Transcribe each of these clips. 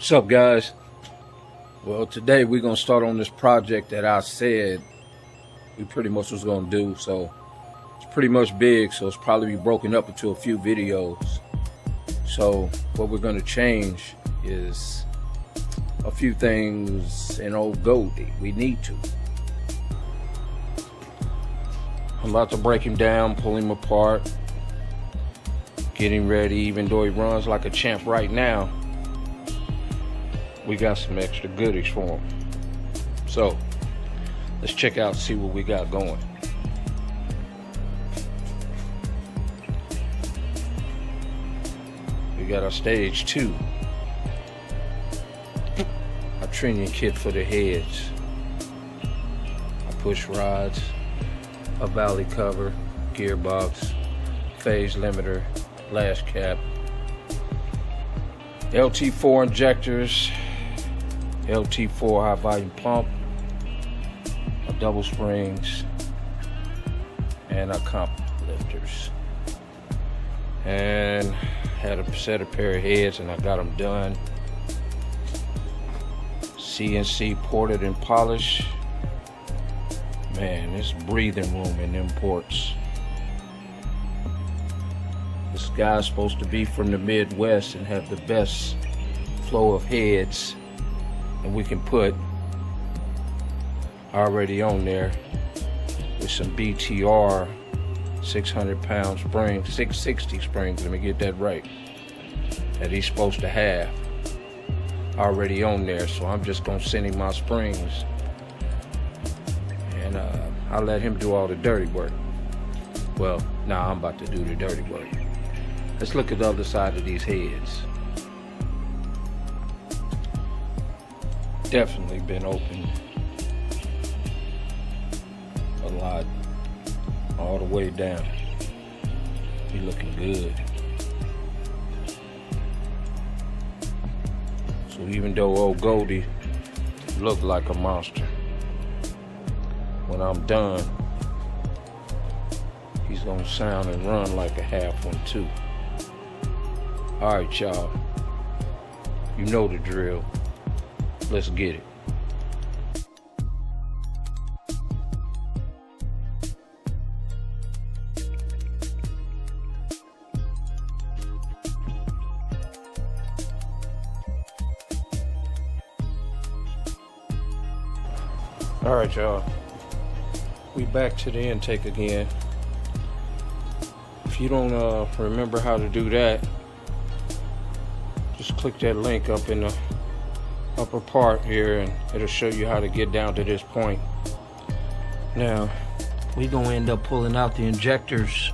What's up, guys? Well, today we're gonna start on this project that I said we pretty much was gonna do. So it's pretty much big, so it's probably be broken up into a few videos. So what we're gonna change is a few things in old Goldie. We need to. I'm about to break him down, pull him apart, get him ready. Even though he runs like a champ right now, we got some extra goodies for him. So let's check out and see what we got going. We got our stage 2, our training kit for the heads, our push rods, a valley cover, gearbox, phase limiter, lash cap, LT4 injectors, LT4 high volume pump, our double springs, and our comp lifters. And had a set of pair of heads and I got them done. CNC ported and polished. Man, there's breathing room in them ports. This guy's supposed to be from the Midwest and have the best flow of heads, and we can put already on there with some BTR 600-pound springs, 660 springs, let me get that right, that he's supposed to have already on there. So I'm just gonna send him my springs and I'll let him do all the dirty work. Well, now I'm about to do the dirty work. Let's look at the other side of these heads. Definitely been opened a lot, all the way down. He looking good. So even though old Goldie looked like a monster, when I'm done, he's gonna sound and run like a half one too. All right, y'all, you know the drill. Let's get it. All right, y'all, we back to the intake again. If you don't remember how to do that, just click that link up in the upper part here and it'll show you how to get down to this point. Now we're gonna end up pulling out the injectors,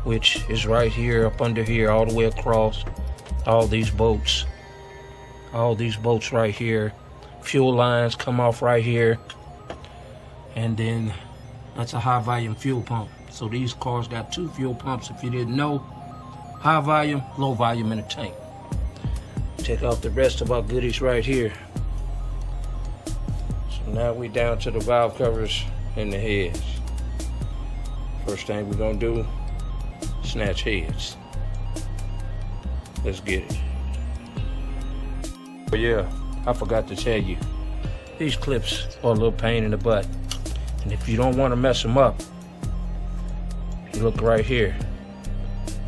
which is right here, up under here, all the way across all these bolts right here. Fuel lines come off right here, and then that's a high volume fuel pump. So these cars got 2 fuel pumps, if you didn't know. High volume, low volume in a tank. Take out the rest of our goodies right here. So now we down to the valve covers and the heads. First thing we're gonna do, snatch heads. Let's get it. But yeah, I forgot to tell you, these clips are a little pain in the butt. And if you don't want to mess them up, you look right here.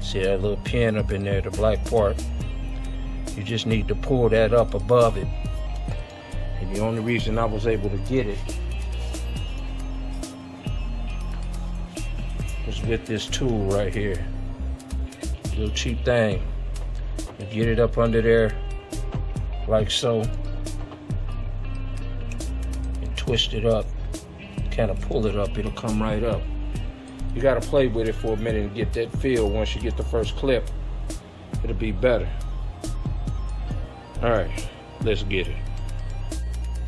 See that little pin up in there, the black part? You just need to pull that up above it. And the only reason I was able to get it was with this tool right here. Little cheap thing. You get it up under there like so and twist it up, kind of pull it up, it'll come right up. You gotta play with it for a minute and get that feel. Once you get the first clip, it'll be better. All right, let's get it.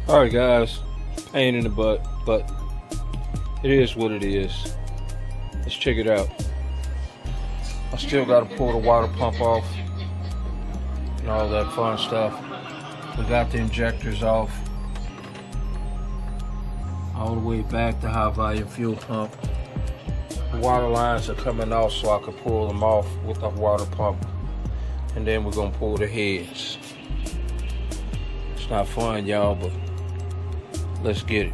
All right, guys, pain in the butt, but it is what it is. Let's check it out. I still gotta pull the water pump off and all that fun stuff. We got the injectors off, all the way back to high volume fuel pump. The water lines are coming off so I can pull them off with the water pump. And then we're gonna pull the heads. It's not fun, y'all, but let's get it.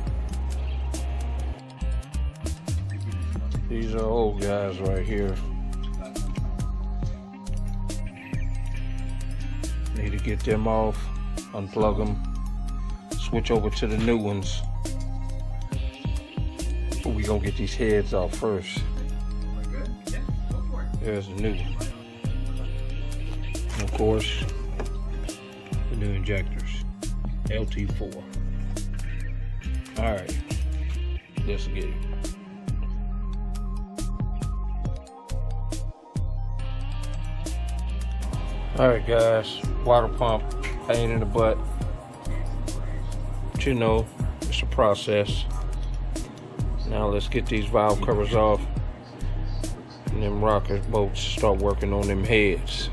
These are old guys right here. Need to get them off, unplug them, switch over to the new ones. But we gonna get these heads off first. There's the new one. And of course, the new injectors, LT1. All right, let's get it. Alright guys, water pump, pain in the butt. But you know, it's a process. Now let's get these valve covers off. And them rocker bolts start working on them heads.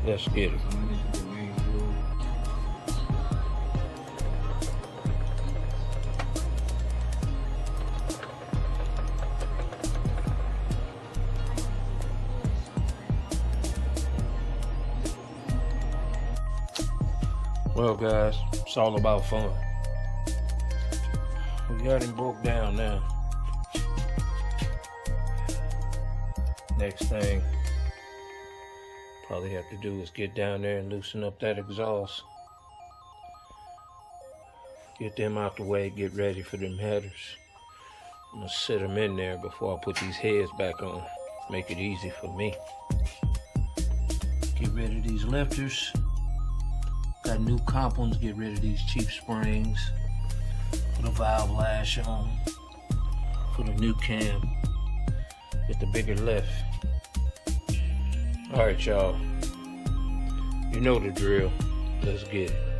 Let's get it. Well guys, it's all about fun. We got him broke down now. Next thing probably have to do is get down there and loosen up that exhaust. Get them out the way, get ready for them headers. I'm gonna sit them in there before I put these heads back on. Make it easy for me. Get rid of these lifters. Got new comp ones, get rid of these cheap springs. Put a valve lash on. Put a new cam. Get the bigger lift. Alright y'all. You know the drill. Let's get it.